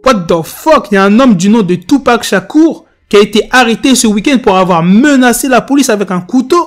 What the fuck? Il y a un homme du nom de Tupac Shakur qui a été arrêté ce week-end pour avoir menacé la police avec un couteau.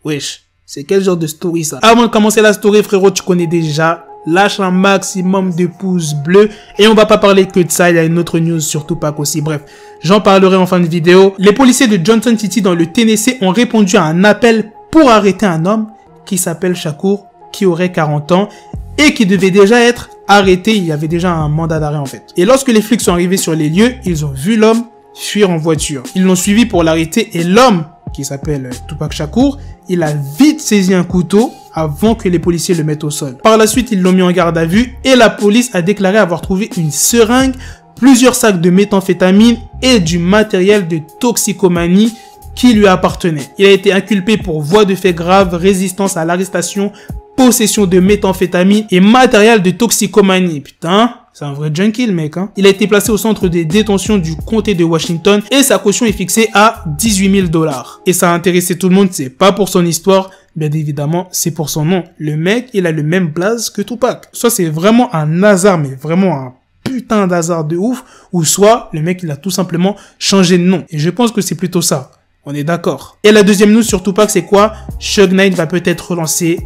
Wesh, c'est quel genre de story ça? Avant de commencer la story, frérot, tu connais déjà. Lâche un maximum de pouces bleus. Et on va pas parler que de ça, il y a une autre news sur Tupac aussi. Bref, j'en parlerai en fin de vidéo. Les policiers de Johnson City dans le Tennessee ont répondu à un appel pour arrêter un homme qui s'appelle Shakur, qui aurait 40 ans et qui devait déjà être arrêté. Il y avait déjà un mandat d'arrêt en fait. Et lorsque les flics sont arrivés sur les lieux, ils ont vu l'homme fuir en voiture. Ils l'ont suivi pour l'arrêter et l'homme, qui s'appelle Tupac Shakur, il a vite saisi un couteau avant que les policiers le mettent au sol. Par la suite, ils l'ont mis en garde à vue et la police a déclaré avoir trouvé une seringue, plusieurs sacs de méthamphétamine et du matériel de toxicomanie qui lui appartenait. Il a été inculpé pour voie de fait grave, résistance à l'arrestation, possession de méthamphétamine et matériel de toxicomanie. Putain, c'est un vrai junkie le mec, hein. Il a été placé au centre de détention du comté de Washington et sa caution est fixée à 18 000 $. Et ça a intéressé tout le monde, c'est pas pour son histoire, bien évidemment, c'est pour son nom. Le mec, il a le même blaze que Tupac. Soit c'est vraiment un hasard, mais vraiment un putain d'hasard de ouf, ou soit le mec, il a tout simplement changé de nom. Et je pense que c'est plutôt ça. On est d'accord. Et la deuxième news sur Tupac, c'est quoi? Suge Knight va peut-être relancer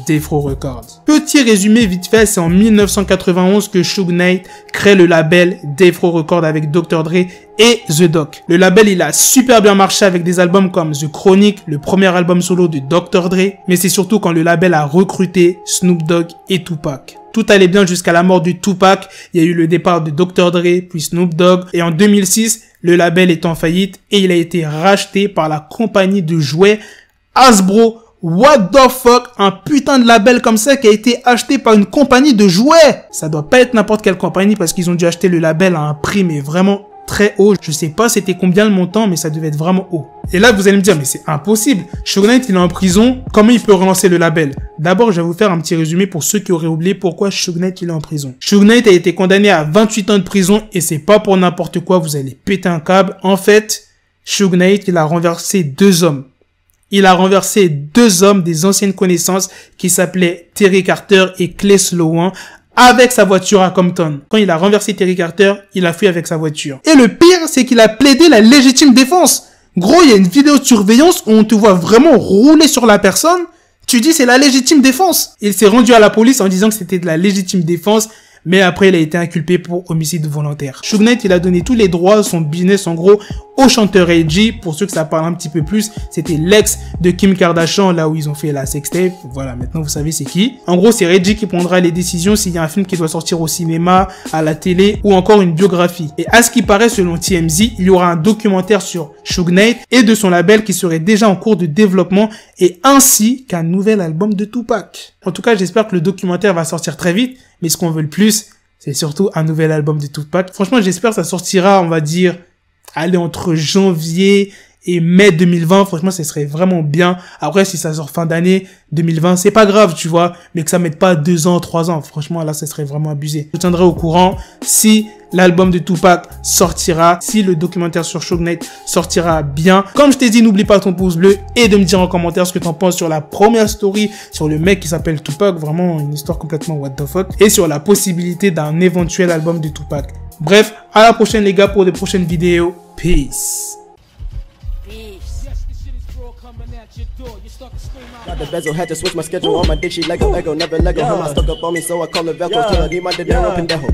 Death Row Records. Petit résumé vite fait, c'est en 1991 que Suge Knight crée le label Death Row Records avec Dr. Dre et The Doc. Le label, il a super bien marché avec des albums comme The Chronic, le premier album solo de Dr. Dre, mais c'est surtout quand le label a recruté Snoop Dogg et Tupac. Tout allait bien jusqu'à la mort de Tupac, il y a eu le départ de Dr. Dre, puis Snoop Dogg, et en 2006, le label est en faillite et il a été racheté par la compagnie de jouets Hasbro. What the fuck? Un putain de label comme ça qui a été acheté par une compagnie de jouets. Ça doit pas être n'importe quelle compagnie parce qu'ils ont dû acheter le label à un prix mais vraiment très haut. Je sais pas c'était combien le montant mais ça devait être vraiment haut. Et là vous allez me dire mais c'est impossible. Suge Knight il est en prison. Comment il peut relancer le label? D'abord je vais vous faire un petit résumé pour ceux qui auraient oublié pourquoi Suge Knight il est en prison. Suge Knight a été condamné à 28 ans de prison et c'est pas pour n'importe quoi, vous allez péter un câble. En fait, Suge Knight il a renversé deux hommes. Il a renversé deux hommes des anciennes connaissances qui s'appelaient Terry Carter et Clay Sloan avec sa voiture à Compton. Quand il a renversé Terry Carter, il a fui avec sa voiture. Et le pire, c'est qu'il a plaidé la légitime défense. Gros, il y a une vidéo de surveillance où on te voit vraiment rouler sur la personne. Tu dis c'est la légitime défense. Il s'est rendu à la police en disant que c'était de la légitime défense. Mais après, il a été inculpé pour homicide volontaire. Suge Knight, il a donné tous les droits de son business, en gros, au chanteur AG. Pour ceux que ça parle un petit peu plus, c'était l'ex de Kim Kardashian, là où ils ont fait la sextape. Voilà, maintenant vous savez c'est qui. En gros, c'est Reggie qui prendra les décisions s'il y a un film qui doit sortir au cinéma, à la télé ou encore une biographie. Et à ce qui paraît, selon TMZ, il y aura un documentaire sur Suge Knight et de son label qui serait déjà en cours de développement et ainsi qu'un nouvel album de Tupac. En tout cas, j'espère que le documentaire va sortir très vite. Mais ce qu'on veut le plus, c'est surtout un nouvel album de Tupac. Franchement, j'espère que ça sortira, on va dire, aller entre janvier et mai 2020. Franchement, ce serait vraiment bien. Après, si ça sort fin d'année 2020, c'est pas grave, tu vois. Mais que ça mette pas 2 ans, 3 ans. Franchement, là, ça serait vraiment abusé. Je tiendrai au courant si l'album de Tupac sortira, si le documentaire sur Suge Knight sortira bien. Comme je t'ai dit, n'oublie pas ton pouce bleu et de me dire en commentaire ce que t'en penses sur la première story sur le mec qui s'appelle Tupac. Vraiment une histoire complètement what the fuck. Et sur la possibilité d'un éventuel album de Tupac. Bref, à la prochaine les gars pour de prochaines vidéos. Peace. Got the bezel, had to switch my schedule on my dick, she Lego, never Lego. Her mouth stuck up on me, so I call her Velcro. Till I need my dinero pendejo.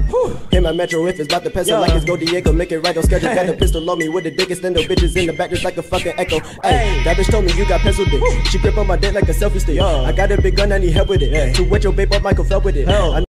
Hit my metro if it's about to peso, like it's Go Diego. Make it right on schedule. Got a pistol on me with the dickest endo bitches in the back, just like a fucking echo. Ay, that bitch told me you got pencil dick. She grip on my dick like a selfie stick. I got a big gun, I need help with it. To wet your babe up, Michael fell with it.